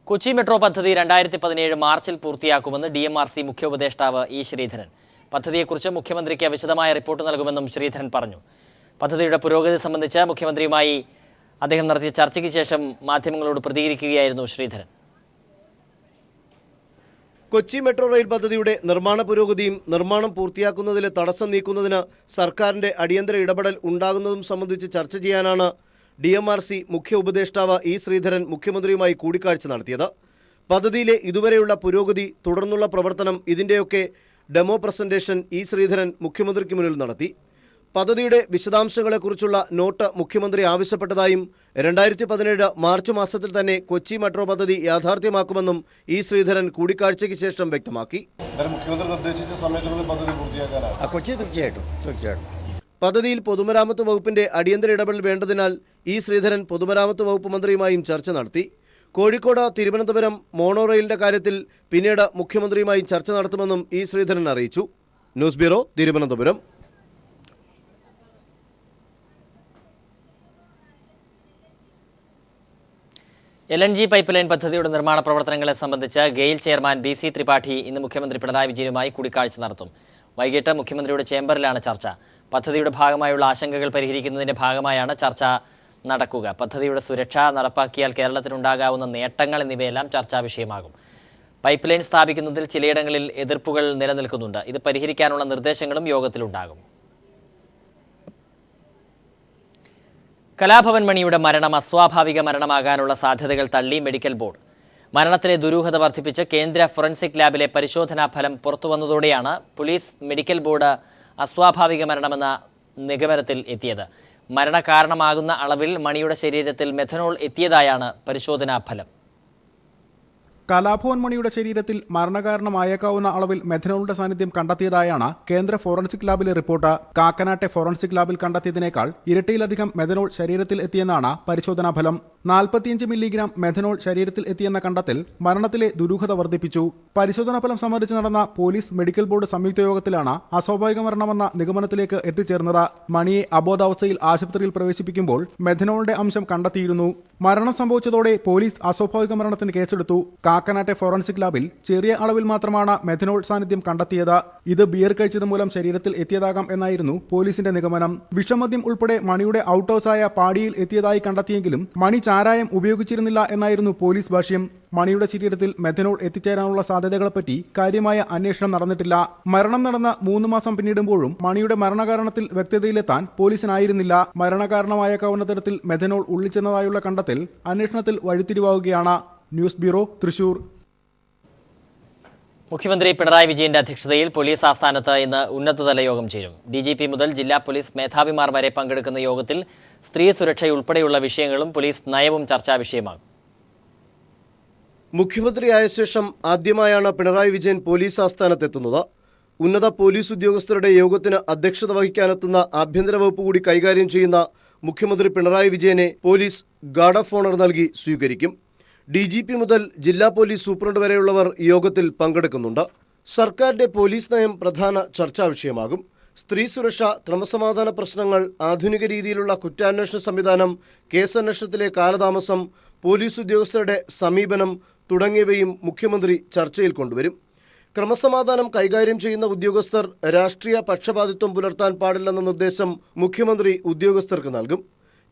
Kochi metro പദ്ധതി 2017 മാർച്ചിൽ പൂർത്തിയാക്കുമെന്ന് DMRC മുഖ്യ ഉപദേഷ്ടാവ് ഇ ശ്രീധരൻ. പദ്ധതിയെക്കുറിച്ച് മുഖ്യമന്ത്രിക്ക് വിശദമായ റിപ്പോർട്ട് നൽകുമെന്നും ശ്രീധരൻ പറഞ്ഞു. പദ്ധതിയുടെ പുരോഗതി സംബന്ധിച്ച് മുഖ്യമന്ത്രിയുമായി അദ്ദേഹം നടത്തിയ ചർച്ചയ്ക്ക് ശേഷം മാധ്യമങ്ങളോട് പ്രതികരിക്കുകയായിരുന്നു ശ്രീധരൻ. കൊച്ചി മെട്രോ റെയിൽ പദ്ധതിയുടെ നിർമ്മാണ പുരോഗതിയും നിർമ്മാണം പൂർത്തിയാക്കുന്നതിലെ തടസ്സം നീക്കുന്നതിന് സർക്കാരിന്റെ അടിയന്തര ഇടപെടൽ ഉണ്ടാകുന്നതും സംബന്ധിച്ച് ചർച്ച ചെയ്യാനാണ് DMRC മുഖ്യ ഉപദേഷ്ടാവ് ഇ ശ്രീധരൻ മുഖ്യമന്ത്രിയുമായി കൂടിക്കാഴ്ച നടത്തിയത്. പദ്ധതിയിലെ ഇതുവരെയുള്ള പുരോഗതി, തുടർന്നുള്ള പ്രവർത്തനം, ഇതിൻ്റെയൊക്കെ ഡെമോ പ്രസന്റേഷൻ ഇ ശ്രീധരൻ മുഖ്യമന്ത്രിക്ക് മുന്നിൽ നടത്തി. പദ്ധതിയുടെ വിശദാംശങ്ങളെക്കുറിച്ചുള്ള നോട്ട് മുഖ്യമന്ത്രി ആവശ്യപ്പെട്ടതായും 2017 മാർച്ച് മാസത്തിൽ തന്നെ കൊച്ചി മെട്രോ പദ്ധതി യാഥാർത്ഥ്യമാക്കുമെന്നും ഇ ശ്രീധരൻ കൂടിക്കാഴ്ചയ്ക്ക് ശേഷം വ്യക്തമാക്കി. മുഖ്യമന്ത്രി നിർദ്ദേശിച്ച സമയത്തിനുള്ളിൽ പദ്ധതി പൂർത്തിയാക്കാനാണ്. കൊച്ചി തീർച്ചയായിട്ടും പദ്ധതിയിൽ പൊതുമരാമത്ത് വകുപ്പിന്റെ അടിയന്തര ഇടപെടൽ വേണ്ടതിനാൽ ഇ ശ്രീധരൻ പൊതുമരാമത്ത് വകുപ്പ് മന്ത്രിയുമായും ചർച്ച നടത്തി. കോഴിക്കോട് തിരുവനന്തപുരം മോണോ റെയിലിന്റെ കാര്യത്തിൽ പിന്നീട് മുഖ്യമന്ത്രിയുമായി ചർച്ച നടത്തുമെന്നും ഇ ശ്രീധരൻ അറിയിച്ചു. News bureau, Thiruvananthapuram. LNG pipe line പദ്ധതിയുടെ നിർമ്മാണ പ്രവർത്തനങ്ങളെ സംബന്ധിച്ച് ഗെയിൽ ചെയർമാൻ BC ത്രിപാഠി ഇന്ന് മുഖ്യമന്ത്രി പിണറായി വിജയനുമായി കൂടിക്കാഴ്ച നടത്തും. വൈകിട്ട് മുഖ്യമന്ത്രിയുടെ ചേംബറിലാണ് ചർച്ച. പദ്ധതിയുടെ ഭാഗമായുള്ള ആശങ്കകൾ പരിഹരിക്കുന്നതിന്റെ ഭാഗമായാണ് ചർച്ച നടക്കുക. പദ്ധതിയുടെ സുരക്ഷ, നടപ്പാക്കിയാൽ കേരളത്തിനുണ്ടാകാവുന്ന നേട്ടങ്ങൾ എന്നിവയെല്ലാം ചർച്ചാ വിഷയമാകും. പൈപ്പ് ലൈൻ സ്ഥാപിക്കുന്നതിൽ ചിലയിടങ്ങളിൽ എതിർപ്പുകൾ നിലനിൽക്കുന്നുണ്ട്. ഇത് പരിഹരിക്കാനുള്ള നിർദ്ദേശങ്ങളും യോഗത്തിലുണ്ടാകും. കലാഭവൻ മണിയുടെ മരണം അസ്വാഭാവിക മരണമാകാനുള്ള സാധ്യതകൾ തള്ളി മെഡിക്കൽ ബോർഡ്. മരണത്തിലെ ദുരൂഹത വർദ്ധിപ്പിച്ച് കേന്ദ്ര ഫോറൻസിക് ലാബിലെ പരിശോധനാ ഫലം പുറത്തുവന്നതോടെയാണ് പോലീസ് മെഡിക്കൽ ബോർഡ് അസ്വാഭാവിക മരണമെന്ന നിഗമനത്തിൽ എത്തിയത്. മരണകാരണമാകുന്ന അളവിൽ മണിയുടെ ശരീരത്തിൽ മെഥനോൾ എത്തിയതായാണ് പരിശോധനാ ഫലം. കലാഭവൻ മണിയുടെ ശരീരത്തിൽ മരണകാരണമായേക്കാവുന്ന അളവിൽ മെഥനോളിന്റെ സാന്നിധ്യം കണ്ടെത്തിയതായാണ് കേന്ദ്ര ഫോറൻസിക് ലാബിലെ റിപ്പോർട്ട്. കാക്കനാട്ടെ ഫോറൻസിക് ലാബിൽ കണ്ടെത്തിയതിനേക്കാൾ ഇരട്ടിയിലധികം മെഥനോൾ ശരീരത്തിൽ എത്തിയെന്നാണ് പരിശോധനാ ഫലം. 45 മില്ലിഗ്രാം മെഥനോൾ ശരീരത്തിൽ എത്തിയെന്ന കണ്ടെത്തൽ മരണത്തിലെ ദുരൂഹത വർദ്ധിപ്പിച്ചു. പരിശോധനാ ഫലം സംബന്ധിച്ച് നടന്ന പോലീസ് മെഡിക്കൽ ബോർഡ് സംയുക്ത യോഗത്തിലാണ് അസ്വാഭാവിക മരണമെന്ന നിഗമനത്തിലേക്ക് എത്തിച്ചേർന്നത്. മണിയെ അബോധാവസ്ഥയിൽ ആശുപത്രിയിൽ പ്രവേശിപ്പിക്കുമ്പോൾ മെഥനോളിന്റെ അംശം കണ്ടെത്തിയിരുന്നു. മരണം സംഭവിച്ചതോടെ പോലീസ് അസ്വാഭാവിക മരണത്തിന് കേസെടുത്തു. കാക്കനാട്ടെ ഫോറൻസിക് ലാബിൽ ചെറിയ അളവിൽ മാത്രമാണ് മെഥനോൾ സാന്നിധ്യം കണ്ടെത്തിയത്. ഇത് ബിയർ കഴിച്ചത് മൂലം ശരീരത്തിൽ എത്തിയതാകാം എന്നായിരുന്നു പോലീസിന്റെ നിഗമനം. വിഷമദ്യം ഉൾപ്പെടെ മണിയുടെ ഔട്ട് ഹൗസായ പാടിയിൽ എത്തിയതായി കണ്ടെത്തിയെങ്കിലും മണി ചാരായം ഉപയോഗിച്ചിരുന്നില്ല എന്നായിരുന്നു പോലീസ് ഭാഷ്യം. മണിയുടെ ശരീരത്തിൽ മെഥനോൾ എത്തിച്ചേരാനുള്ള സാധ്യതകളെപ്പറ്റി കാര്യമായ അന്വേഷണം നടന്നിട്ടില്ല. മരണം നടന്ന 3 മാസം പിന്നിടുമ്പോഴും മണിയുടെ മരണകാരണത്തിൽ വ്യക്തതയിലെത്താൻ പോലീസിനായിരുന്നില്ല. മരണകാരണമായേക്കാവുന്ന തരത്തിൽ മെഥനോൾ ഉള്ളിച്ചെന്നതായുള്ള കണ്ടെത്തൽ അന്വേഷണത്തിൽ വഴിത്തിരിവാകുകയാണ്. News bureau, Thrissur. മുഖ്യമന്ത്രി പിണറായി വിജയന്റെ അധ്യക്ഷതയിൽ പോലീസ് ആസ്ഥാനത്ത് ഇന്ന് ഉന്നതതല യോഗം ചേരും. DGP മുതൽ ജില്ലാ പോലീസ് മേധാവിമാർ വരെ പങ്കെടുക്കുന്ന യോഗത്തിൽ സ്ത്രീ സുരക്ഷയുൾപ്പെടെയുള്ള വിഷയങ്ങളും പോലീസ് നയവും ചർച്ചാ വിഷയമാകും. മുഖ്യമന്ത്രിയായ ശേഷം ആദ്യമായാണ് പിണറായി വിജയൻ പോലീസ് ആസ്ഥാനത്തെത്തുന്നത്. ഉന്നത പോലീസ് ഉദ്യോഗസ്ഥരുടെ യോഗത്തിന് അധ്യക്ഷത വഹിക്കാനെത്തുന്ന ആഭ്യന്തര വകുപ്പ് കൂടി കൈകാര്യം ചെയ്യുന്ന മുഖ്യമന്ത്രി പിണറായി വിജയനെ പോലീസ് ഗാർഡ് ഓഫ് ഓണർ നൽകി സ്വീകരിക്കും. DGP മുതൽ ജില്ലാ പോലീസ് സൂപ്രണ്ട് വരെയുള്ളവർ യോഗത്തിൽ പങ്കെടുക്കുന്നുണ്ട്. സർക്കാരിന്റെ പോലീസ് നയം പ്രധാന ചർച്ചാ വിഷയമാകും. സ്ത്രീ സുരക്ഷ, ക്രമസമാധാന പ്രശ്നങ്ങൾ, ആധുനിക രീതിയിലുള്ള കുറ്റാന്വേഷണ സംവിധാനം, കേസന്വേഷണത്തിലെ കാലതാമസം, പോലീസ് ഉദ്യോഗസ്ഥരുടെ സമീപനം തുടങ്ങിയവയും മുഖ്യമന്ത്രി ചർച്ചയിൽ കൊണ്ടുവരും. ക്രമസമാധാനം കൈകാര്യം ചെയ്യുന്ന ഉദ്യോഗസ്ഥർ രാഷ്ട്രീയ പക്ഷപാതിത്വം പുലർത്താൻ പാടില്ലെന്ന നിർദ്ദേശം മുഖ്യമന്ത്രി ഉദ്യോഗസ്ഥർക്ക് നൽകും.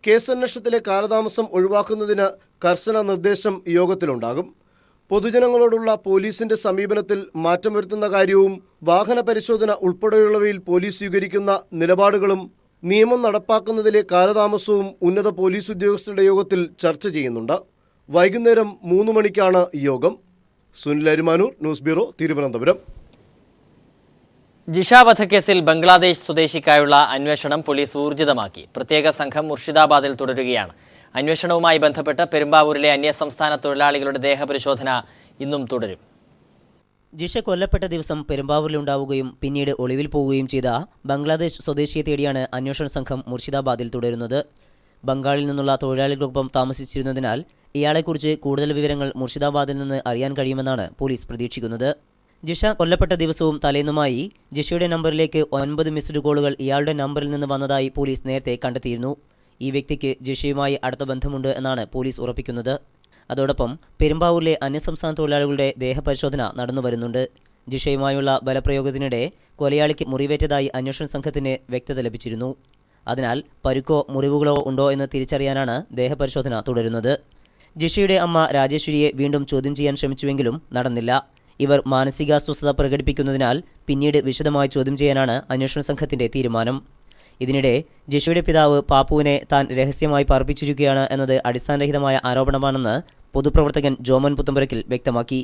കേസന്വേഷണത്തിലെ കാലതാമസം ഒഴിവാക്കുന്നതിന് കർശന നിർദ്ദേശം യോഗത്തിലുണ്ടാകും. പൊതുജനങ്ങളോടുള്ള പോലീസിന്റെ സമീപനത്തിൽ മാറ്റം വരുത്തുന്ന കാര്യവും വാഹന പരിശോധന ഉൾപ്പെടെയുള്ളവയിൽ പോലീസ് സ്വീകരിക്കുന്ന നിലപാടുകളും നിയമം നടപ്പാക്കുന്നതിലെ കാലതാമസവും ഉന്നത പോലീസ് ഉദ്യോഗസ്ഥരുടെ യോഗത്തിൽ ചർച്ച ചെയ്യുന്നുണ്ട്. വൈകുന്നേരം 3 മണിക്കാണ് യോഗം. Sunil Arimanoor, news bureau, Thiruvananthapuram. ജിഷ വധക്കേസിൽ ബംഗ്ലാദേശ് സ്വദേശിക്കായുള്ള അന്വേഷണം പോലീസ് ഊർജിതമാക്കി. പ്രത്യേക സംഘം മുർഷിദാബാദിൽ തുടരുകയാണ്. അന്വേഷണവുമായി ബന്ധപ്പെട്ട് പെരുമ്പാവൂരിലെ അന്യസംസ്ഥാന തൊഴിലാളികളുടെ ദേഹപരിശോധന ഇന്നും തുടരും. ജിഷ കൊല്ലപ്പെട്ട ദിവസം പെരുമ്പാവൂരിലുണ്ടാവുകയും പിന്നീട് ഒളിവിൽ പോവുകയും ചെയ്ത ബംഗ്ലാദേശ് സ്വദേശിയെ തേടിയാണ് അന്വേഷണ സംഘം മുർഷിദാബാദിൽ തുടരുന്നത്. ബംഗാളിൽ നിന്നുള്ള തൊഴിലാളികൾക്കൊപ്പം താമസിച്ചിരുന്നതിനാൽ ഇയാളെക്കുറിച്ച് കൂടുതൽ വിവരങ്ങൾ മുർഷിദാബാദിൽ നിന്ന് അറിയാൻ കഴിയുമെന്നാണ് പോലീസ് പ്രതീക്ഷിക്കുന്നത്. ജിഷ കൊല്ലപ്പെട്ട ദിവസവും തലേന്നുമായി ജിഷയുടെ നമ്പറിലേക്ക് 9 മിസ്ഡ് കോളുകൾ ഇയാളുടെ നമ്പറിൽ നിന്ന് വന്നതായി പോലീസ് നേരത്തെ കണ്ടെത്തിയിരുന്നു. ഈ വ്യക്തിക്ക് ജിഷയുമായി അടുത്ത ബന്ധമുണ്ട് എന്നാണ് പോലീസ് ഉറപ്പിക്കുന്നത്. അതോടൊപ്പം പെരുമ്പാവൂരിലെ അന്യസംസ്ഥാന തൊഴിലാളികളുടെ ദേഹപരിശോധന നടന്നുവരുന്നുണ്ട്. ജിഷയുമായുള്ള ബലപ്രയോഗത്തിനിടെ കൊലയാളിക്ക് മുറിവേറ്റതായി അന്വേഷണ സംഘത്തിന് വ്യക്തത ലഭിച്ചിരുന്നു. അതിനാൽ പരുക്കോ മുറിവുകളോ ഉണ്ടോ എന്ന് തിരിച്ചറിയാനാണ് ദേഹപരിശോധന തുടരുന്നത്. ജിഷയുടെ അമ്മ രാജേശ്വരിയെ വീണ്ടും ചോദ്യം ചെയ്യാൻ ശ്രമിച്ചുവെങ്കിലും നടന്നില്ല. ഇവർ മാനസികാസ്വസ്ഥത പ്രകടിപ്പിക്കുന്നതിനാൽ പിന്നീട് വിശദമായി ചോദ്യം ചെയ്യാനാണ് അന്വേഷണ സംഘത്തിന്റെ തീരുമാനം. ഇതിനിടെ ജിഷയുടെ പിതാവ് പാപ്പുവിനെ താൻ രഹസ്യമായി പാർപ്പിച്ചിരിക്കുകയാണ് എന്നത് അടിസ്ഥാനരഹിതമായ ആരോപണമാണെന്ന് പൊതുപ്രവർത്തകൻ ജോമൻ പുത്തമ്പരക്കിൽ വ്യക്തമാക്കി.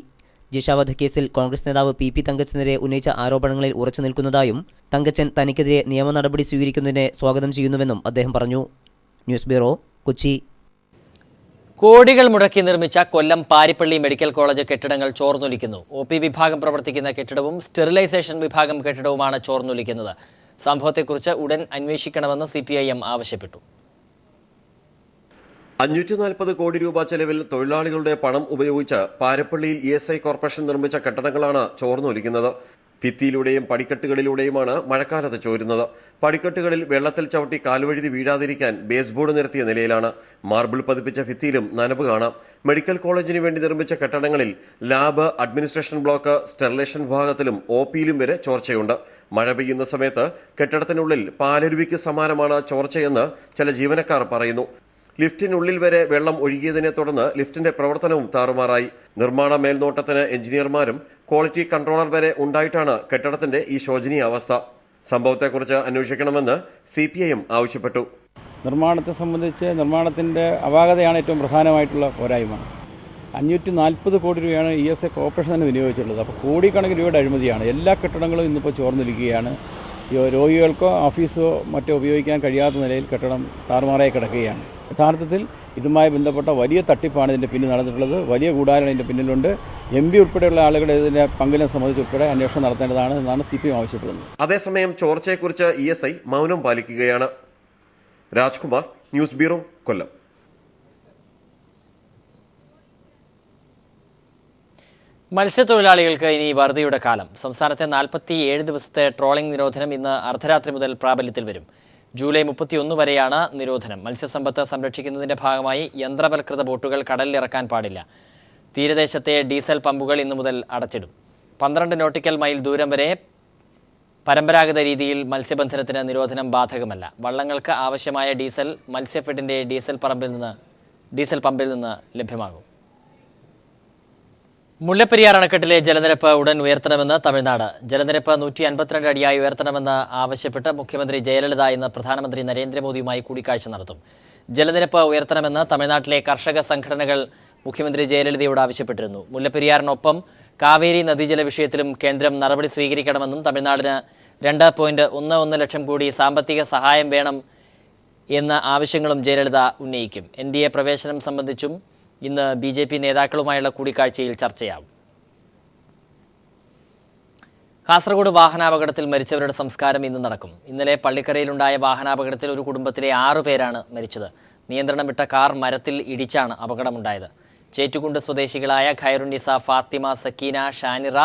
ജിഷ വധക്കേസിൽ കോൺഗ്രസ് നേതാവ് പി തങ്കച്ചനെതിരെ ഉന്നയിച്ച ആരോപണങ്ങളിൽ ഉറച്ചു നിൽക്കുന്നതായും തങ്കച്ചൻ തനിക്കെതിരെ നിയമ നടപടി സ്വീകരിക്കുന്നതിനെ സ്വാഗതം ചെയ്യുന്നുവെന്നും അദ്ദേഹം പറഞ്ഞു. News bureau, Kochi. കോടികൾ മുടക്കി നിർമ്മിച്ച കൊല്ലം പാരിപ്പള്ളി മെഡിക്കൽ കോളേജ് കെട്ടിടങ്ങൾ ചോർന്നൊലിക്കുന്നു. OP വിഭാഗം പ്രവർത്തിക്കുന്ന കെട്ടിടവും സ്റ്റെറിലൈസേഷൻ വിഭാഗം കെട്ടിടവുമാണ് ചോർന്നൊലിക്കുന്നത്. സംഭവത്തെക്കുറിച്ച് ഉടൻ അന്വേഷിക്കണമെന്ന് CPIM ആവശ്യപ്പെട്ടു. 540 കോടി രൂപ ചെലവിൽ തൊഴിലാളികളുടെ പണം ഉപയോഗിച്ച് പാരപ്പള്ളിയിൽ ESI കോർപ്പറേഷൻ നിർമ്മിച്ച കെട്ടിടങ്ങളാണ് ചോർന്നൊലിക്കുന്നത്. ഭിത്തിയിലൂടെയും പടിക്കെട്ടുകളിലൂടെയുമാണ് മഴക്കാലത്ത് ചോരുന്നത്. പടിക്കെട്ടുകളിൽ വെള്ളത്തിൽ ചവിട്ടി കാൽവഴുതി വീഴാതിരിക്കാൻ ബേസ് ബോർഡ് നിരത്തിയ നിലയിലാണ്. മാർബിൾ പതിപ്പിച്ച ഭിത്തിയിലും നനവ് കാണാം. മെഡിക്കൽ കോളേജിന് വേണ്ടി നിർമ്മിച്ച കെട്ടിടങ്ങളിൽ ലാബ്, അഡ്മിനിസ്ട്രേഷൻ ബ്ലോക്ക്, സ്റ്റെറിലേഷൻ വിഭാഗത്തിലും OPയിലും വരെ ചോർച്ചയുണ്ട്. മഴ പെയ്യുന്ന സമയത്ത് കെട്ടിടത്തിനുള്ളിൽ പാലരുവിക്ക് സമാനമാണ് ചോർച്ചയെന്ന് ചില ജീവനക്കാർ പറയുന്നു. ലിഫ്റ്റിനുള്ളിൽ വരെ വെള്ളം ഒഴുകിയതിനെ തുടർന്ന് ലിഫ്റ്റിന്റെ പ്രവർത്തനവും താറുമാറായി. നിർമ്മാണ മേൽനോട്ടത്തിന് എഞ്ചിനീയർമാരും ക്വാളിറ്റി കൺട്രോളർ വരെ ഉണ്ടായിട്ടാണ് കെട്ടിടത്തിന്റെ ഈ ശോചനീയ അവസ്ഥ. സംഭവത്തെക്കുറിച്ച് അന്വേഷിക്കണമെന്ന് CPIM ആവശ്യപ്പെട്ടു. നിർമ്മാണത്തെ സംബന്ധിച്ച് നിർമ്മാണത്തിൻ്റെ അപാകതയാണ് ഏറ്റവും പ്രധാനമായിട്ടുള്ള പോരായ്മ. 540 കോടി രൂപയാണ് ESI കോർപ്പറേഷൻ തന്നെ വിനിയോഗിച്ചിട്ടുള്ളത്. അപ്പോൾ കോടിക്കണക്കിന് രൂപയുടെ അഴിമതിയാണ്. എല്ലാ കെട്ടിടങ്ങളും ഇന്നിപ്പോൾ ചോർന്നിരിക്കുകയാണ്. രോഗികൾക്കോ ഓഫീസോ മറ്റോ ഉപയോഗിക്കാൻ കഴിയാത്ത നിലയിൽ കെട്ടിടം താറുമാറായി കിടക്കുകയാണ്. യഥാർത്ഥത്തിൽ ഇതുമായി ബന്ധപ്പെട്ട വലിയ തട്ടിപ്പാണ് ഇതിൻ്റെ പിന്നിൽ നടന്നിട്ടുള്ളത്. വലിയ ഗൂഢാലോചന ഇതിൻ്റെ പിന്നിലുണ്ട്. MP ഉൾപ്പെടെയുള്ള ആളുകളുടെ ഇതിൻ്റെ പങ്കിനെ സംബന്ധിച്ചുൾപ്പെടെ അന്വേഷണം നടത്തേണ്ടതാണ് എന്നാണ് CPIM ആവശ്യപ്പെടുന്നത്. അതേസമയം ചോർച്ചയെക്കുറിച്ച് ESI മൗനം പാലിക്കുകയാണ്. രാജ്കുമാർ, ന്യൂസ് ബ്യൂറോ, കൊല്ലം. മത്സ്യത്തൊഴിലാളികൾക്ക് ഇനി വറുതിയുടെ കാലം. സംസ്ഥാനത്തെ 47 ദിവസത്തെ ട്രോളിംഗ് നിരോധനം ഇന്ന് അർദ്ധരാത്രി മുതൽ പ്രാബല്യത്തിൽ വരും. ജൂലൈ 31 വരെയാണ് നിരോധനം. മത്സ്യസമ്പത്ത് സംരക്ഷിക്കുന്നതിന്റെ ഭാഗമായി യന്ത്രവൽകൃത ബോട്ടുകൾ കടലിലിറക്കാൻ പാടില്ല. തീരദേശത്തെ ഡീസൽ പമ്പുകൾ ഇന്നു മുതൽ അടച്ചിടും. 12 നോട്ടിക്കൽ മൈൽ ദൂരം വരെ പരമ്പരാഗത രീതിയിൽ മത്സ്യബന്ധനത്തിന് നിരോധനം ബാധകമല്ല. വള്ളങ്ങൾക്ക് ആവശ്യമായ ഡീസൽ മത്സ്യഫെഡിന്റെ ഡീസൽ പമ്പിൽ നിന്ന് ലഭ്യമാകും. മുല്ലപ്പെരിയാർ അണക്കെട്ടിലെ ജലനിരപ്പ് ഉടൻ ഉയർത്തണമെന്ന് തമിഴ്നാട്. ജലനിരപ്പ് 152 അടിയായി ഉയർത്തണമെന്ന് ആവശ്യപ്പെട്ട് മുഖ്യമന്ത്രി ജയലളിത ഇന്ന് പ്രധാനമന്ത്രി നരേന്ദ്രമോദിയുമായി കൂടിക്കാഴ്ച നടത്തും. ജലനിരപ്പ് ഉയർത്തണമെന്ന് തമിഴ്നാട്ടിലെ കർഷക സംഘടനകൾ മുഖ്യമന്ത്രി ജയലളിതയോട് ആവശ്യപ്പെട്ടിരുന്നു. മുല്ലപ്പെരിയാറിനൊപ്പം കാവേരി നദീജല വിഷയത്തിലും കേന്ദ്രം നടപടി സ്വീകരിക്കണമെന്നും തമിഴ്നാടിന് 2.11 ലക്ഷം കോടി സാമ്പത്തിക സഹായം വേണം എന്ന ആവശ്യങ്ങളും ജയലളിത ഉന്നയിക്കും. NDA പ്രവേശനം സംബന്ധിച്ചും ഇന്ന് BJP നേതാക്കളുമായുള്ള കൂടിക്കാഴ്ചയിൽ ചർച്ചയാകും. കാസർഗോഡ് വാഹനാപകടത്തിൽ മരിച്ചവരുടെ സംസ്കാരം ഇന്ന് നടക്കും. ഇന്നലെ പള്ളിക്കരയിലുണ്ടായ വാഹനാപകടത്തിൽ ഒരു കുടുംബത്തിലെ 6 പേരാണ് മരിച്ചത്. നിയന്ത്രണം വിട്ട കാർ മരത്തിൽ ഇടിച്ചാണ് അപകടമുണ്ടായത്. ചേറ്റുകുണ്ട് സ്വദേശികളായ ഖൈറുന്നിസ, ഫാത്തിമ, സക്കീന, ഷാനിറ,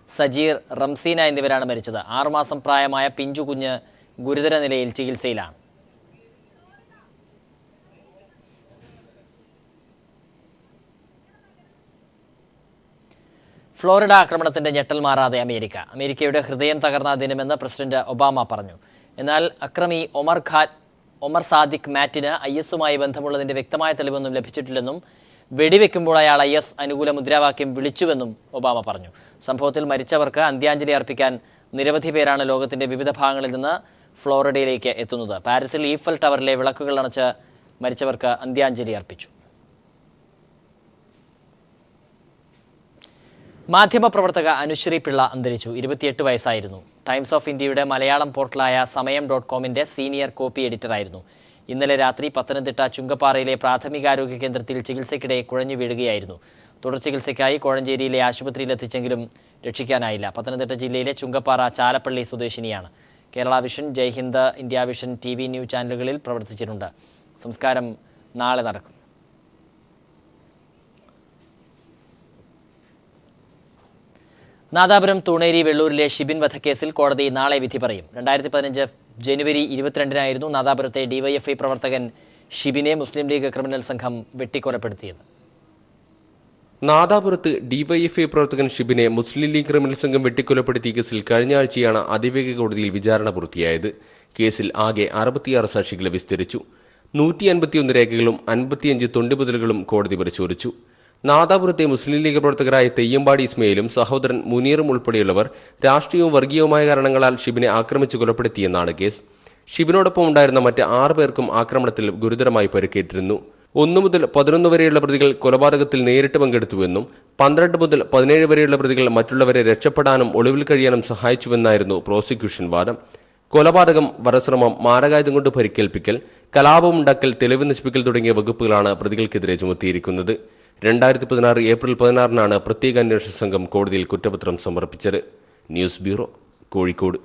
സജീർ, റംസീന എന്നിവരാണ് മരിച്ചത്. 6 മാസം പ്രായമായ പിഞ്ചു കുഞ്ഞ് ഗുരുതര നിലയിൽ ചികിത്സയിലാണ്. ഫ്ലോറിഡ ആക്രമണത്തിന്റെ ഞെട്ടൽ മാറാതെ അമേരിക്കയുടെ ഹൃദയം തകർന്ന ദിനമെന്ന് പ്രസിഡന്റ് ഒബാമ പറഞ്ഞു. എന്നാൽ അക്രമി ഒമർ സാദിഖ് മാറ്റിന് IS-മായി ബന്ധമുള്ളതിന്റെ വ്യക്തമായ തെളിവൊന്നും ലഭിച്ചിട്ടില്ലെന്നും വെടിവെക്കുമ്പോൾ അയാൾ IS അനുകൂല മുദ്രാവാക്യം വിളിച്ചുവെന്നും ഒബാമ പറഞ്ഞു. സംഭവത്തിൽ മരിച്ചവർക്ക് അന്ത്യാഞ്ജലി അർപ്പിക്കാൻ നിരവധി പേരാണ് ലോകത്തിന്റെ വിവിധ ഭാഗങ്ങളിൽ നിന്ന് ഫ്ലോറിഡയിലേക്ക് എത്തുന്നത്. പാരീസിൽ ഈഫൽ ടവറിലെ വിളക്കുകൾ അണച്ച് മരിച്ചവർക്ക് അന്ത്യാഞ്ജലി അർപ്പിച്ചു. മാധ്യമപ്രവർത്തക അനുശ്രീ പിള്ള അന്തരിച്ചു. 28 വയസ്സായിരുന്നു. ടൈംസ് ഓഫ് ഇന്ത്യയുടെ മലയാളം പോർട്ടലായ സമയം.comന്റെ സീനിയർ കോപ്പി എഡിറ്ററായിരുന്നു. ഇന്നലെ രാത്രി പത്തനംതിട്ട ചുങ്കപ്പാറയിലെ പ്രാഥമികാരോഗ്യ കേന്ദ്രത്തിൽ ചികിത്സയ്ക്കിടെ കുഴഞ്ഞു വീഴുകയായിരുന്നു. തുടർ ചികിത്സയ്ക്കായി കോഴഞ്ചേരിയിലെ ആശുപത്രിയിൽ എത്തിച്ചെങ്കിലും രക്ഷിക്കാനായില്ല. പത്തനംതിട്ട ജില്ലയിലെ ചുങ്കപ്പാറ ചാലപ്പള്ളി സ്വദേശിനിയാണ്. Kerala vision, Jaihind, India vision, TV news ചാനലുകളിൽ പ്രവർത്തിച്ചിട്ടുണ്ട്. സംസ്കാരം നാളെ നടക്കും. നാദാപുരം തൂണേരി വെള്ളൂരിലെ ഷിബിൻ വധക്കേസിൽ കോടതി നാളെ വിധി പറയും. 2015 ജനുവരി 22-നായിരുന്നു നാദാപുരത്തെ DYFI പ്രവർത്തകൻ ഷിബിനെ മുസ്ലിം ലീഗ് ക്രിമിനൽ സംഘം വെട്ടിക്കൊലപ്പെടുത്തിയത്. നാദാപുരത്ത് ഡിവൈഎഫ്ഐ പ്രവർത്തകൻ ഷിബിനെ മുസ്ലിം ലീഗ് ക്രിമിനൽ സംഘം വെട്ടിക്കൊലപ്പെടുത്തിയ കേസിൽ കഴിഞ്ഞ ആഴ്ചയാണ് അതിവേഗ കോടതിയിൽ വിചാരണ പൂർത്തിയായത്. കേസിൽ ആകെ 66 സാക്ഷികളെ വിസ്തരിച്ചു. 151 രേഖകളും 55 തൊണ്ടിമുതലുകളും കോടതി പരിശോധിച്ചു. നാദാപുരത്തെ മുസ്ലിം ലീഗ് പ്രവർത്തകരായ തെയ്യമ്പാടി ഇസ്മയിലും സഹോദരൻ മുനീറും ഉൾപ്പെടെയുള്ളവർ രാഷ്ട്രീയവും വർഗീയവുമായ കാരണങ്ങളാൽ ഷിബിനെ ആക്രമിച്ച് കൊലപ്പെടുത്തിയെന്നാണ് കേസ്. ഷിബിനോടൊപ്പം ഉണ്ടായിരുന്ന മറ്റ് 6 പേർക്കും ആക്രമണത്തിൽ ഗുരുതരമായി പരിക്കേറ്റിരുന്നു. 1 മുതൽ 11 വരെയുള്ള പ്രതികൾ കൊലപാതകത്തിൽ നേരിട്ട് പങ്കെടുത്തുവെന്നും 12 മുതൽ 17 വരെയുള്ള പ്രതികൾ മറ്റുള്ളവരെ രക്ഷപ്പെടാനും ഒളിവിൽ കഴിയാനും സഹായിച്ചുവെന്നായിരുന്നു പ്രോസിക്യൂഷൻ വാദം. കൊലപാതകം, വധശ്രമം, മാരകായുധം കൊണ്ട് പരിക്കേൽപ്പിക്കൽ, കലാപമുണ്ടാക്കൽ, തെളിവ് നശിപ്പിക്കൽ തുടങ്ങിയ വകുപ്പുകളാണ് പ്രതികൾക്കെതിരെ ചുമത്തിയിരിക്കുന്നത്. 2016 ഏപ്രിൽ 16 പ്രത്യേക അന്വേഷണ സംഘം കോടതിയിൽ കുറ്റപത്രം സമർപ്പിച്ചത്. News bureau, Kozhikode.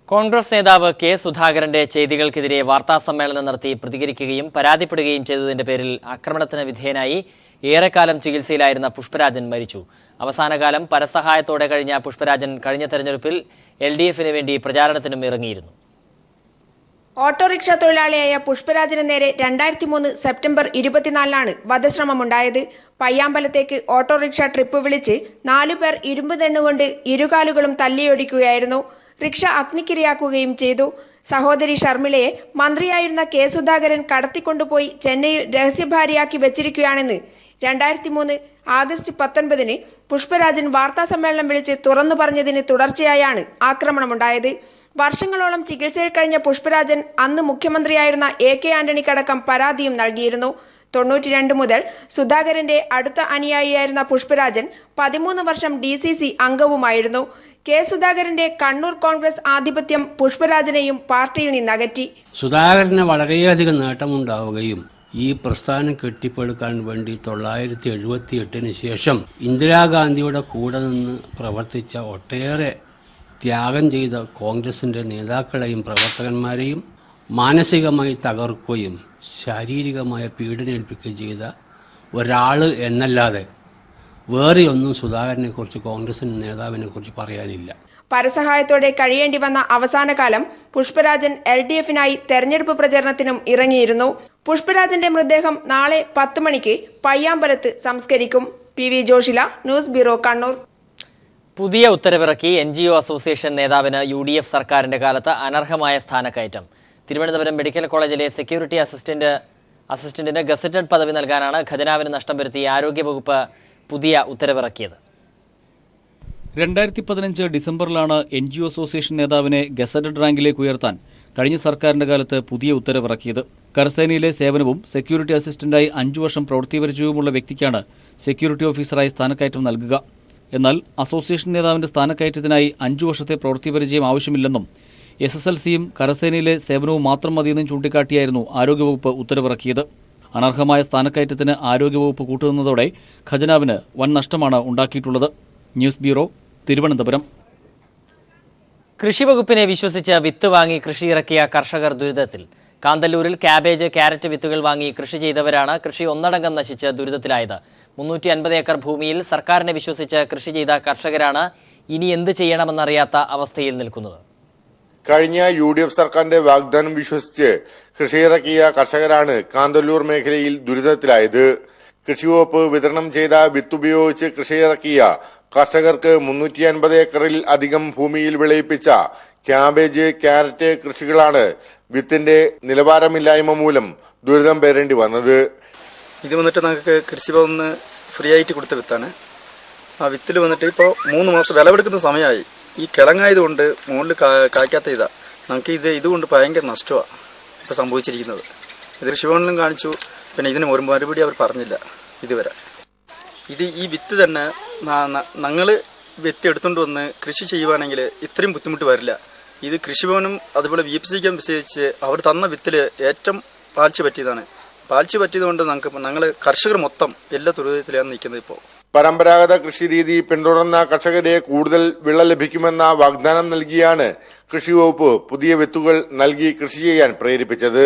കോൺഗ്രസ് നേതാവ് കെ സുധാകരന്റെ ചെയ്തികൾക്കെതിരെ വാർത്താസമ്മേളനം നടത്തി പ്രതികരിക്കുകയും പരാതിപ്പെടുകയും ചെയ്തതിന്റെ പേരിൽ ആക്രമണത്തിന് വിധേയനായി ഏറെക്കാലം ചികിത്സയിലായിരുന്ന പുഷ്പരാജൻ മരിച്ചു. അവസാനകാലം പരസഹായത്തോടെ കഴിഞ്ഞ പുഷ്പരാജൻ കഴിഞ്ഞ തെരഞ്ഞെടുപ്പിൽ LDF-ന് വേണ്ടി പ്രചാരണത്തിനും ഇറങ്ങിയിരുന്നു. ഓട്ടോറിക്ഷ തൊഴിലാളിയായ പുഷ്പരാജന് നേരെ 2003 സെപ്റ്റംബർ 24 വധശ്രമമുണ്ടായത്. പയ്യാമ്പലത്തേക്ക് ഓട്ടോറിക്ഷ ട്രിപ്പ് വിളിച്ച് 4 പേർ ഇരുമ്പ് തെണ്ണുകൊണ്ട് ഇരുകാലുകളും തല്ലിയൊടിക്കുകയായിരുന്നു. റിക്ഷ അഗ്നിക്കിരയാക്കുകയും ചെയ്തു. സഹോദരി ഷർമിളയെ മന്ത്രിയായിരുന്ന കെ സുധാകരൻ കടത്തിക്കൊണ്ടുപോയി ചെന്നൈയിൽ രഹസ്യഭാര്യയാക്കി വെച്ചിരിക്കുകയാണെന്ന് 2003 ആഗസ്റ്റ് 19 പുഷ്പരാജൻ വാർത്താസമ്മേളനം വിളിച്ച് തുറന്നു പറഞ്ഞതിന് തുടർച്ചയായാണ് ആക്രമണമുണ്ടായത്. വർഷങ്ങളോളം ചികിത്സയിൽ കഴിഞ്ഞ പുഷ്പരാജൻ അന്ന് മുഖ്യമന്ത്രിയായിരുന്ന AK ആന്റണിക്കടക്കം പരാതിയും നൽകിയിരുന്നു. 92 മുതൽ സുധാകരന്റെ അടുത്ത അനുയായിയായിരുന്ന പുഷ്പരാജൻ 13 വർഷം DCC അംഗവുമായിരുന്നു. കെ സുധാകരന്റെ കണ്ണൂർ കോൺഗ്രസ് ആധിപത്യം പുഷ്പരാജനെയും പാർട്ടിയിൽ നിന്നകറ്റി. സുധാകരന് വളരെയധികം നേട്ടമുണ്ടാവുകയും ഈ പ്രസ്ഥാനം കെട്ടിപ്പടുക്കാൻ വേണ്ടി 1978 ശേഷം ഇന്ദിരാഗാന്ധിയുടെ കൂടെ നിന്ന് പ്രവർത്തിച്ച ഒട്ടേറെ ത്യാഗം ചെയ്ത കോൺഗ്രസിൻ്റെ നേതാക്കളെയും പ്രവർത്തകന്മാരെയും മാനസികമായി തകർക്കുകയും ശാരീരികമായ പീഡനേൽപ്പിക്കുകയും ചെയ്ത ഒരാൾ എന്നല്ലാതെ വേറെ ഒന്നും സുധാകരനെക്കുറിച്ച് കോൺഗ്രസിൻ്റെ നേതാവിനെക്കുറിച്ച് പറയാനില്ല. പരസഹായത്തോടെ കഴിയേണ്ടി വന്ന അവസാനകാലം പുഷ്പരാജൻ LDF-നായി തെരഞ്ഞെടുപ്പ് പ്രചരണത്തിനും ഇറങ്ങിയിരുന്നു. പുഷ്പരാജന്റെ മൃതദേഹം നാളെ 10 മണിക്ക് പയ്യാമ്പലത്ത് സംസ്കരിക്കും. PV Joshila, news bureau, Kannur. പുതിയ ഉത്തരവിറക്കി NGO അസോസിയേഷൻ നേതാവിന് UDF സർക്കാരിന്റെ കാലത്ത് അനർഹമായ സ്ഥാനക്കയറ്റം. തിരുവനന്തപുരം മെഡിക്കൽ കോളേജിലെ സെക്യൂരിറ്റി അസിസ്റ്റന്റിന് ഗസറ്റഡ് പദവി നൽകാനാണ് ഖജനാവിന് നഷ്ടം വരുത്തി ആരോഗ്യവകുപ്പ് പുതിയ ഉത്തരവിറക്കിയത്. 2015 ഡിസംബറിലാണ് NGO അസോസിയേഷൻ നേതാവിനെ ഗസറ്റഡ് റാങ്കിലേക്ക് ഉയർത്താൻ കഴിഞ്ഞ സർക്കാരിന്റെ കാലത്ത് പുതിയ ഉത്തരവിറക്കിയത്. കരസേനയിലെ സേവനവും സെക്യൂരിറ്റി അസിസ്റ്റന്റായി 5 വർഷം പ്രവൃത്തിപരിചയവുമുള്ള വ്യക്തിക്കാണ് സെക്യൂരിറ്റി ഓഫീസറായി സ്ഥാനക്കയറ്റം നൽകുക. എന്നാൽ അസോസിയേഷൻ നേതാവിന്റെ സ്ഥാനക്കയറ്റത്തിനായി 5 വർഷത്തെ പ്രവൃത്തിപരിചയം ആവശ്യമില്ലെന്നും SSLCയും കരസേനയിലെ സേവനവും മാത്രം മതിയെന്നും ചൂണ്ടിക്കാട്ടിയായിരുന്നു ആരോഗ്യവകുപ്പ് ഉത്തരവിറക്കിയത്. അനർഹമായ സ്ഥാനക്കയറ്റത്തിന് ആരോഗ്യവകുപ്പ് കൂട്ടുനിന്നതോടെ ഖജനാവിന് വൻ നഷ്ടമാണ് ഉണ്ടാക്കിയിട്ടുള്ളത്. News bureau, Thiruvananthapuram. കൃഷിവകുപ്പിനെ വിശ്വസിച്ച് വിത്ത് വാങ്ങി കൃഷിയിറക്കിയ കർഷകർ ദുരിതത്തിൽ. കാന്തല്ലൂരിൽ ക്യാബേജ്, ക്യാരറ്റ് വിത്തുകൾ വാങ്ങി കൃഷി ചെയ്തവരാണ് കൃഷി ഒന്നടങ്കം നശിച്ച് ദുരിതത്തിലായത്. 350 ഏക്കർ ഭൂമിയിൽ സർക്കാരിനെ വിശ്വസിച്ച് കൃഷി ചെയ്ത കർഷകരാണ് ഇനി എന്ത് ചെയ്യണമെന്നറിയാത്ത അവസ്ഥയിൽ നിൽക്കുന്നത്. കഴിഞ്ഞ UDF സർക്കാരിന്റെ വാഗ്ദാനം വിശ്വസിച്ച് കൃഷിയിറക്കിയ കർഷകരാണ് കാന്തല്ലൂർ മേഖലയിൽ ദുരിതത്തിലായത്. കൃഷിവകുപ്പ് വിതരണം ചെയ്ത വിത്തുപയോഗിച്ച് കൃഷിയിറക്കിയ കർഷകർക്ക് 350 ഏക്കറിൽ അധികം ഭൂമിയിൽ വിളയിപ്പിച്ച ക്യാബേജ്, ക്യാരറ്റ് കൃഷികളാണ് വിത്തിന്റെ നിലവാരമില്ലായ്മ മൂലം ദുരിതം പേരേണ്ടി വന്നത്. ഇത് വന്നിട്ട് നമുക്ക് കൃഷിഭവനിൽ ഫ്രീ ആയിട്ട് കൊടുത്ത വിത്താണ്. ആ വിത്തിൽ വന്നിട്ട് ഇപ്പോൾ 3 മാസം വിളവെടുക്കുന്ന സമയമായി. ഈ കിളങ്ങായതുകൊണ്ട് മുകളിൽ കായ്ക്കാത്ത നമുക്ക് ഇതുകൊണ്ട് ഭയങ്കര നഷ്ടമാണ് ഇപ്പോൾ സംഭവിച്ചിരിക്കുന്നത്. ഇത് കൃഷിഭവനിലും കാണിച്ചു, പിന്നെ ഇതിന് ഒരു മറുപടി അവർ പറഞ്ഞില്ല ഇതുവരെ. ഈ വിത്ത് തന്നെ ഞങ്ങൾ വിത്ത് എടുത്തുകൊണ്ട് വന്ന് കൃഷി ചെയ്യുവാണെങ്കിൽ ഇത്രയും ബുദ്ധിമുട്ട് വരില്ല. ഇത് കൃഷിഭവനും അതുപോലെ VPCക്കും വിശേഷിച്ച് അവർ തന്ന വിത്തിൽ ഏറ്റവും പാഴ്ച പറ്റിയതാണ്. പാഴ്ച പറ്റിയതുകൊണ്ട് ഞങ്ങൾ കർഷകർ മൊത്തം എല്ലാ ദുരിതത്തിലാണ് നിൽക്കുന്നത്. ഇപ്പോൾ പരമ്പരാഗത കൃഷിരീതി പിന്തുടർന്ന കർഷകരെ കൂടുതൽ വിള ലഭിക്കുമെന്ന വാഗ്ദാനം നൽകിയാണ് കൃഷിവകുപ്പ് പുതിയ വിത്തുകൾ നൽകി കൃഷി ചെയ്യാൻ പ്രേരിപ്പിച്ചത്.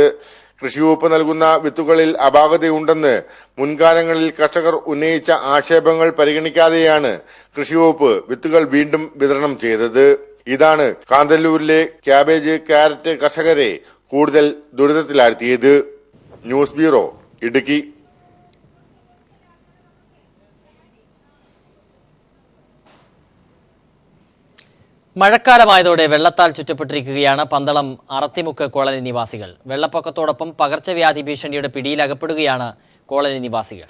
കൃഷിവകുപ്പ് നൽകുന്ന വിത്തുകളിൽ അപാകതയുണ്ടെന്ന് മുൻകാലങ്ങളിൽ കർഷകർ ഉന്നയിച്ച ആക്ഷേപങ്ങൾ പരിഗണിക്കാതെയാണ് കൃഷിവകുപ്പ് വിത്തുകൾ വീണ്ടും വിതരണം ചെയ്തത്. ഇതാണ് കാന്തല്ലൂരിലെ ക്യാബേജ്, ക്യാരറ്റ് കർഷകരെ കൂടുതൽ ദുരിതത്തിലാഴ്ത്തിയത്. News bureau, Idukki. മഴക്കാലമായതോടെ വെള്ളത്താൽ ചുറ്റപ്പെട്ടിരിക്കുകയാണ് പന്തളം അറത്തിമുക്ക് കോളനി നിവാസികൾ. വെള്ളപ്പൊക്കത്തോടൊപ്പം പകർച്ചവ്യാധി ഭീഷണിയുടെ പിടിയിലകപ്പെടുകയാണ് കോളനി നിവാസികൾ.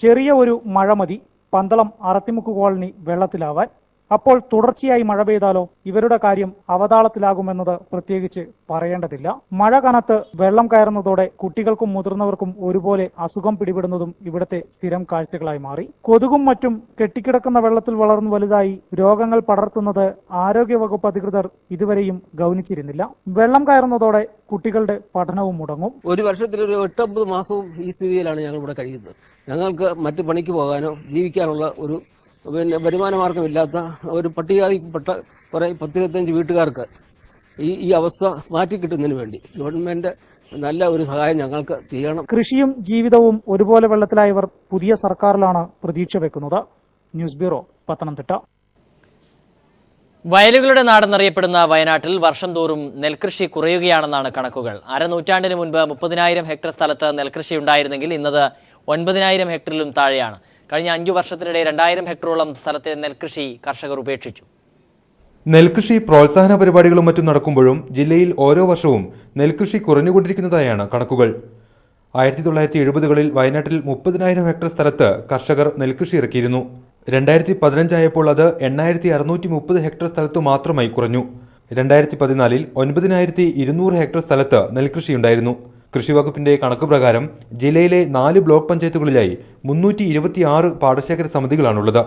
ചെറിയ ഒരു മഴ മതി പന്തളം അറത്തിമുക്ക് കോളനി വെള്ളത്തിലാവാൻ. അപ്പോൾ തുടർച്ചയായി മഴ പെയ്താലോ ഇവരുടെ കാര്യം അവതാളത്തിലാകുമെന്നത് പ്രത്യേകിച്ച് പറയേണ്ടതില്ല. മഴ കനത്ത് വെള്ളം കയറുന്നതോടെ കുട്ടികൾക്കും മുതിർന്നവർക്കും ഒരുപോലെ അസുഖം പിടിപെടുന്നതും ഇവിടുത്തെ സ്ഥിരം കാഴ്ചകളായി മാറി. കൊതുകും മറ്റും കെട്ടിക്കിടക്കുന്ന വെള്ളത്തിൽ വളർന്നു വലുതായി രോഗങ്ങൾ പടർത്തുന്നത് ആരോഗ്യവകുപ്പ് അധികൃതർ ഇതുവരെയും ഗൗനിച്ചിരുന്നില്ല. വെള്ളം കയറുന്നതോടെ കുട്ടികളുടെ പഠനവും മുടങ്ങും. ഒരു വർഷത്തിൽ ഒരു 8-9 മാസവും ഈ സ്ഥിതിയിലാണ് ഞങ്ങൾ ഇവിടെ കഴിയുന്നത്. ഞങ്ങൾക്ക് മറ്റു പണിക്ക് പോകാനോ ജീവിക്കാനുള്ള ഒരു വരുമാന മാർഗമില്ലാത്ത ഒരു പട്ടികജാതിപ്പെട്ട കുറെ 10-25 വീട്ടുകാർക്ക് ഈ അവസ്ഥ മാറ്റിക്കിട്ടുന്നതിന് വേണ്ടി ഗവൺമെന്റ് നല്ല ഒരു സഹായം ഞങ്ങൾക്ക് ചെയ്യണം. കൃഷിയും ജീവിതവും ഒരുപോലെ വെള്ളത്തിലായവർ പുതിയ സർക്കാരിലാണ് പ്രതീക്ഷ വെക്കുന്നത്. News bureau, Pathanamthitta. വയലുകളുടെ നാടെന്നറിയപ്പെടുന്ന വയനാട്ടിൽ വർഷം തോറും നെൽകൃഷി കുറയുകയാണെന്നാണ് കണക്കുകൾ. അരനൂറ്റാണ്ടിന് മുൻപ് 30,000 ഹെക്ടർ സ്ഥലത്ത് നെൽകൃഷി ഉണ്ടായിരുന്നെങ്കിൽ ഇന്നത് 9,000 ഹെക്ടറിലും താഴെയാണ്. കഴിഞ്ഞ 5 വർഷത്തിനിടെ 2,000 ഹെക്ടറോളം സ്ഥലത്തെ നെൽകൃഷി കർഷകർ ഉപേക്ഷിച്ചു. നെൽകൃഷി പ്രോത്സാഹന പരിപാടികളും മറ്റും നടക്കുമ്പോഴും ജില്ലയിൽ ഓരോ വർഷവും നെൽകൃഷി കുറഞ്ഞുകൊണ്ടിരിക്കുന്നതായാണ് കണക്കുകൾ. 1970-കളിൽ വയനാട്ടിൽ 30,000 ഹെക്ടർ സ്ഥലത്ത് കർഷകർ നെൽകൃഷി ഇറക്കിയിരുന്നു. 2015 ആയപ്പോൾ അത് 8,630 ഹെക്ടർ സ്ഥലത്തു മാത്രമായി കുറഞ്ഞു. 2014-ൽ 9,200 ഹെക്ടർ സ്ഥലത്ത് നെൽകൃഷിയുണ്ടായിരുന്നു. കൃഷിവകുപ്പിന്റെ കണക്ക് പ്രകാരം ജില്ലയിലെ 4 ബ്ലോക്ക് പഞ്ചായത്തുകളിലായി 326 പാടശേഖര സമിതികളാണുള്ളത്.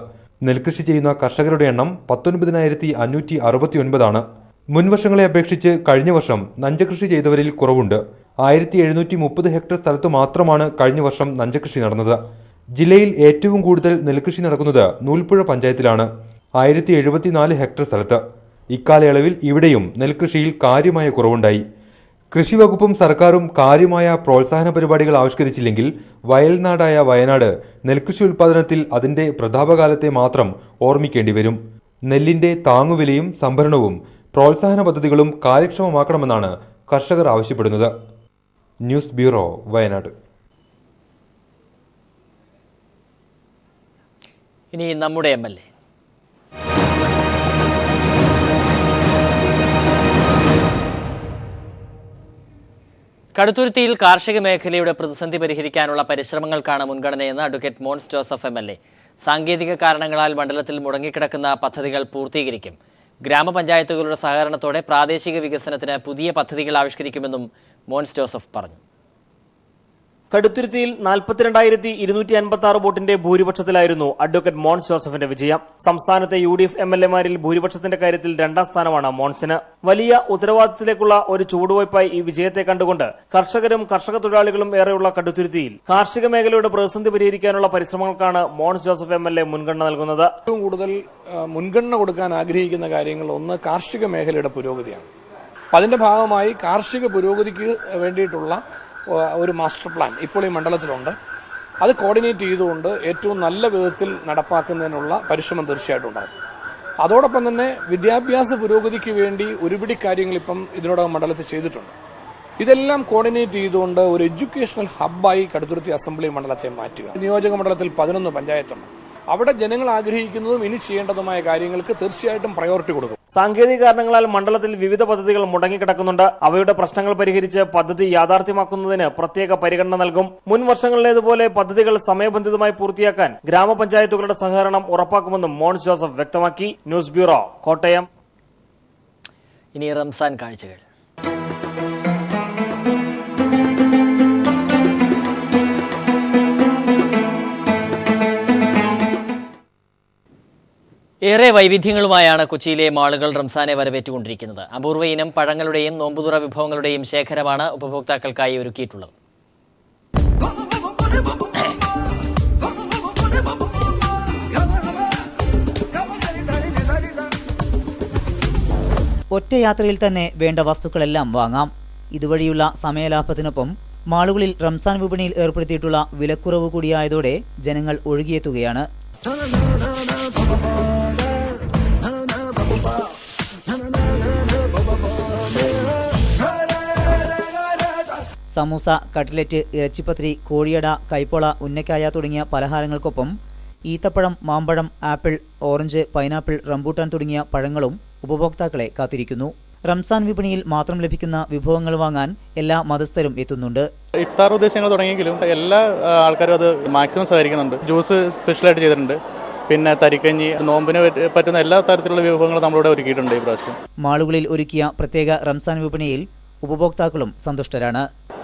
നെൽകൃഷി ചെയ്യുന്ന കർഷകരുടെ എണ്ണം 19,569 മുൻവർഷങ്ങളെ അപേക്ഷിച്ച് കഴിഞ്ഞ വർഷം നഞ്ചകൃഷി ചെയ്തവരിൽ കുറവുണ്ട്. 1,730 ഹെക്ടർ സ്ഥലത്തു മാത്രമാണ് കഴിഞ്ഞ വർഷം നഞ്ചകൃഷി നടന്നത്. ജില്ലയിൽ ഏറ്റവും കൂടുതൽ നെൽകൃഷി നടക്കുന്നത് നൂൽപ്പുഴ പഞ്ചായത്തിലാണ്, 1,074 ഹെക്ടർ സ്ഥലത്ത്. ഇക്കാലയളവിൽ ഇവിടെയും നെൽകൃഷിയിൽ കാര്യമായ കുറവുണ്ടായി. കൃഷിവകുപ്പും സർക്കാരും കാര്യമായ പ്രോത്സാഹന പരിപാടികൾ ആവിഷ്കരിച്ചില്ലെങ്കിൽ വയൽനാടായ വയനാട് നെൽകൃഷി ഉൽപ്പാദനത്തിൽ അതിന്റെ പ്രതാപകാലത്തെ മാത്രം ഓർമ്മിക്കേണ്ടി വരും. നെല്ലിന്റെ താങ്ങുവിലയും സംഭരണവും പ്രോത്സാഹന പദ്ധതികളും കാര്യക്ഷമമാക്കണമെന്നാണ് കർഷകർ ആവശ്യപ്പെടുന്നത്. News bureau, Wayanad. ഇനി നമ്മുടെ MLA കടുത്തുരുത്തിയിൽ കാർഷിക മേഖലയുടെ പ്രതിസന്ധി പരിഹരിക്കാനുള്ള പരിശ്രമങ്ങൾക്കാണ് മുൻഗണനയെന്ന് അഡ്വക്കേറ്റ് മോൻസ് ജോസഫ് MLA. സാങ്കേതിക കാരണങ്ങളാൽ മണ്ഡലത്തിൽ മുടങ്ങിക്കിടക്കുന്ന പദ്ധതികൾ പൂർത്തീകരിക്കും. ഗ്രാമപഞ്ചായത്തുകളുടെ സഹകരണത്തോടെ പ്രാദേശിക വികസനത്തിന് പുതിയ പദ്ധതികൾ ആവിഷ്കരിക്കുമെന്നും മോൻസ് ജോസഫ് പറഞ്ഞു. കടുത്തുരുത്തിയിൽ 42,256 വോട്ടിന്റെ ഭൂരിപക്ഷത്തിലായിരുന്നു അഡ്വക്കേറ്റ് മോൻസ് ജോസഫിന്റെ വിജയം. സംസ്ഥാനത്തെ UDF MLA-മാരിൽ ഭൂരിപക്ഷത്തിന്റെ കാര്യത്തിൽ 2ാം സ്ഥാനമാണ് മോൻസിന്. വലിയ ഉത്തരവാദിത്തത്തിലേക്കുള്ള ഒരു ചുവടുവയ്പായി ഈ വിജയത്തെ കണ്ടുകൊണ്ട് കർഷകരും കർഷക തൊഴിലാളികളും ഏറെയുള്ള കടുത്തുരുത്തിയിൽ കാർഷിക മേഖലയുടെ പ്രതിസന്ധി പരിഹരിക്കാനുള്ള പരിശ്രമങ്ങൾക്കാണ് മോൻസ് ജോസഫ് MLA മുൻഗണന നൽകുന്നത്. ഏറ്റവും കൂടുതൽ മുൻഗണന കൊടുക്കാൻ ആഗ്രഹിക്കുന്ന കാര്യങ്ങൾ ഒന്ന് കാർഷിക മേഖലയുടെ പുരോഗതിയാണ്. അതിന്റെ ഭാഗമായി കാർഷിക പുരോഗതിക്ക് വേണ്ടിയിട്ടുള്ള ഒരു മാസ്റ്റർ പ്ലാൻ ഇപ്പോൾ ഈ മണ്ഡലത്തിലുണ്ട്. അത് കോർഡിനേറ്റ് ചെയ്തുകൊണ്ട് ഏറ്റവും നല്ല വിധത്തിൽ നടപ്പാക്കുന്നതിനുള്ള പരിശ്രമം തീർച്ചയായിട്ടും ഉണ്ടാകും. അതോടൊപ്പം തന്നെ വിദ്യാഭ്യാസ പുരോഗതിക്ക് വേണ്ടി ഒരുപിടി കാര്യങ്ങൾ ഇപ്പം ഇതിനോടകം മണ്ഡലത്തിൽ ചെയ്തിട്ടുണ്ട്. ഇതെല്ലാം കോർഡിനേറ്റ് ചെയ്തുകൊണ്ട് ഒരു എഡ്യൂക്കേഷണൽ ഹബ്ബായി കടുത്തുരുത്തി അസംബ്ലി മണ്ഡലത്തെ മാറ്റുക. നിയോജക മണ്ഡലത്തിൽ 11 പഞ്ചായത്തുണ്ട്. അവിടെ ജനങ്ങൾ ആഗ്രഹിക്കുന്നതും ഇനി ചെയ്യേണ്ടതുമായ കാര്യങ്ങൾക്ക് തീർച്ചയായിട്ടും പ്രയോറിറ്റി കൊടുക്കും. സാങ്കേതിക കാരണങ്ങളാൽ മണ്ഡലത്തിൽ വിവിധ പദ്ധതികൾ മുടങ്ങിക്കിടക്കുന്നുണ്ട്. അവയുടെ പ്രശ്നങ്ങൾ പരിഹരിച്ച് പദ്ധതി യാഥാർത്ഥ്യമാക്കുന്നതിന് പ്രത്യേക പരിഗണന നൽകും. മുൻ വർഷങ്ങളിലേതുപോലെ പദ്ധതികൾ സമയബന്ധിതമായി പൂർത്തിയാക്കാൻ ഗ്രാമപഞ്ചായത്തുകളുടെ സഹകരണം ഉറപ്പാക്കുമെന്നും മോൻസ് ജോസഫ് വ്യക്തമാക്കി. News bureau, Kottayam. ഇനി റംസാൻ കാഴ്ചകൾ. ഏറെ വൈവിധ്യങ്ങളുമായാണ് കൊച്ചിയിലെ മാളുകൾ റംസാനെ വരവേറ്റുകൊണ്ടിരിക്കുന്നത്. അപൂർവ ഇനം പഴങ്ങളുടെയും നോമ്പുതുറ വിഭവങ്ങളുടെയും ശേഖരമാണ് ഉപഭോക്താക്കൾക്കായി ഒരുക്കിയിട്ടുള്ളത്. ഒറ്റയാത്രയിൽ തന്നെ വേണ്ട വസ്തുക്കളെല്ലാം വാങ്ങാം. ഇതുവഴിയുള്ള സമയലാഭത്തിനൊപ്പം മാളുകളിൽ റംസാൻ വിപണിയിൽ ഏർപ്പെടുത്തിയിട്ടുള്ള വിലക്കുറവ് കൂടിയായതോടെ ജനങ്ങൾ ഒഴുകിയെത്തുകയാണ്. സമൂസ, കട്ട്ലറ്റ്, ഇറച്ചിപ്പത്തിരി, കോഴിയട, കൈപ്പൊള, ഉന്നക്കായ തുടങ്ങിയ പലഹാരങ്ങൾക്കൊപ്പം ഈത്തപ്പഴം, മാമ്പഴം, ആപ്പിൾ, ഓറഞ്ച്, പൈനാപ്പിൾ, റംബൂട്ടാൻ തുടങ്ങിയ പഴങ്ങളും ഉപഭോക്താക്കളെ കാത്തിരിക്കുന്നു. റംസാൻ വിപണിയിൽ മാത്രം ലഭിക്കുന്ന വിഭവങ്ങൾ വാങ്ങാൻ എല്ലാ മതസ്ഥരും എത്തുന്നുണ്ട്. ഇഫ്താർ ഉദ്ദേശങ്ങൾ തുടങ്ങിയെങ്കിലും എല്ലാ ആൾക്കാരും അത് മാക്സിമം സഹകരിക്കുന്നുണ്ട്. ജ്യൂസ് സ്പെഷ്യലായിട്ട് ചെയ്തിട്ടുണ്ട്. പിന്നെ തരിക്കഞ്ഞി, നോമ്പിന് പറ്റുന്ന എല്ലാ തരത്തിലുള്ള വിഭവങ്ങളും നമ്മളിവിടെ ഒരുക്കിയിട്ടുണ്ട് ഈ പ്രാവശ്യം. മാളുകളിൽ ഒരുക്കിയ പ്രത്യേക റംസാൻ വിപണിയിൽ ഉപഭോക്താക്കളും സന്തുഷ്ടരാണ്.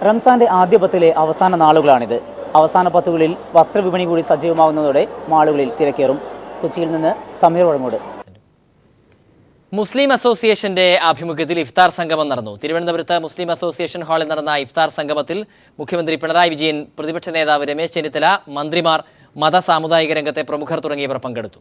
റംസാന്റെ ആദ്യ പത്തിലെ അവസാന നാളുകളാണിത്. അവസാന പത്തുകളിൽ വസ്ത്രവിപണി കൂടി സജീവമാകുന്നതോടെ മാളുകളിൽ തിരക്കേറും. കൊച്ചിയിൽ നിന്ന് സമീർ വഴങ്ങോട്. മുസ്ലിം അസോസിയേഷന്റെ ആഭിമുഖ്യത്തിൽ ഇഫ്താർ സംഗമം നടന്നു. തിരുവനന്തപുരത്ത് മുസ്ലിം അസോസിയേഷൻ ഹാളിൽ നടന്ന ഇഫ്താർ സംഗമത്തിൽ മുഖ്യമന്ത്രി പിണറായി വിജയൻ, പ്രതിപക്ഷ നേതാവ് രമേശ് ചെന്നിത്തല, മന്ത്രിമാർ, മത സാമുദായിക രംഗത്തെ പ്രമുഖർ തുടങ്ങിയവർ പങ്കെടുത്തു.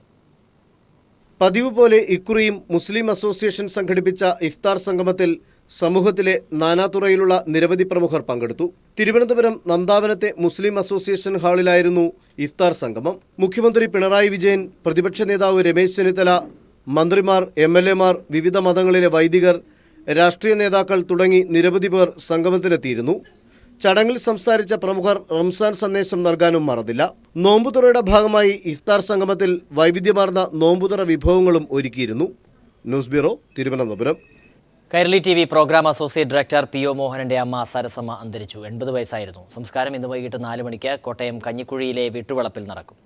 പതിവ് പോലെ ഇക്കുറിയും മുസ്ലിം അസോസിയേഷൻ സംഘടിപ്പിച്ച ഇഫ്താർ സംഗമത്തിൽ സമൂഹത്തിലെ നാനാതുറയിലുള്ള നിരവധി പ്രമുഖർ പങ്കെടുത്തു. തിരുവനന്തപുരം നന്ദാവനത്തെ മുസ്ലിം അസോസിയേഷൻ ഹാളിലായിരുന്നു ഇഫ്താർ സംഗമം. മുഖ്യമന്ത്രി പിണറായി വിജയൻ, പ്രതിപക്ഷ നേതാവ് രമേശ് ചെന്നിത്തല, മന്ത്രിമാർ, MLA മാർ, വിവിധ മതങ്ങളിലെ വൈദികർ, രാഷ്ട്രീയ നേതാക്കൾ തുടങ്ങി നിരവധി പേർ സംഗമത്തിനെത്തിയിരുന്നു. ചടങ്ങിൽ സംസാരിച്ച പ്രമുഖർ റംസാൻ സന്ദേശം നൽകാനും മറന്നില്ല. നോമ്പുതുറയുടെ ഭാഗമായി ഇഫ്താർ സംഗമത്തിൽ വൈവിധ്യമാർന്ന നോമ്പുതുറ വിഭവങ്ങളും ഒരുക്കിയിരുന്നു. News bureau, Thiruvananthapuram. Kairali TV programme associate director PO മോഹനന്റെ അമ്മ സരസമ്മ അന്തരിച്ചു. 80 വയസ്സായിരുന്നു. സംസ്കാരം ഇന്ന് വൈകിട്ട് 4 മണിക്ക് കോട്ടയം കഞ്ഞിക്കുഴിയിലെ വീട്ടുവളപ്പിൽ നടക്കും.